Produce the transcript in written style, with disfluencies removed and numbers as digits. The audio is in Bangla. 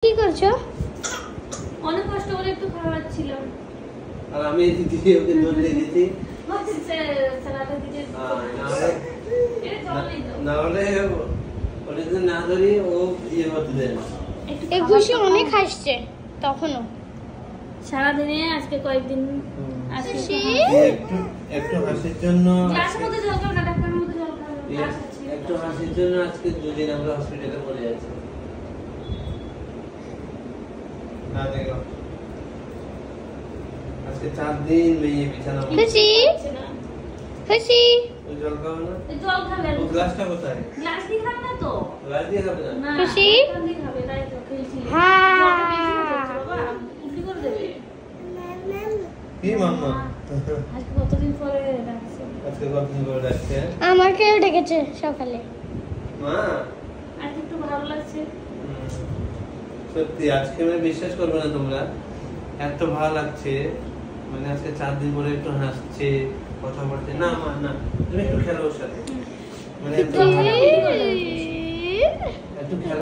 কি করছো? অনেক কষ্ট করে একটু খাওয়াচ্ছিলাম আর আমি দিদি ওকে ধরে রেখেছি সালাদে দিতে না হলে ওটা যদি না ধরি ও ইয়ে করতে দেয় না। খুশি অনেক হাসছে তখনও। সারাদিনে আজকে কয়েকদিন খুশি একটু হাসির জন্য গ্লাসের মধ্যে জল খাও না, ডাক্তারের মধ্যে জল খাও, গ্লাস আছে। একটু হাসির জন্য আজকে দুদিন আমরা হসপিটালে পড়ে যাচ্ছি। না দেখো আজকে 4 দিন মেয়ে বিছানা খুশি খুশি ওই জল খাও না, জল খাবে ও গ্লাসটা কোথায়? গ্লাস দিয়ে খাবে না তো গ্লাস দিয়ে খাবে না? না খুশি? গ্লাস দিয়ে খাবে তাই তো খেয়েছি হ্যাঁ। জলটা বেশি হচ্ছে বাবা উল্টি করে দেবে কি মাম্মা আজকে কতদিন পরে ডাকছে আজকে কতদিন করে যাচ্ছে? আমাকেও ডেকেছে সকালে। মা আজকে একটু ভালো লাগছে সত্যি আজকে মানে বিশ্বাস করবে না তোমরা, এত ভালো লাগছে। মানে আজকে 4 দিন পরে একটু হাসছে, কথা বলছে। না মা না, তুমি একটু খেলো ওর সাথে, মানে একটু খেলো।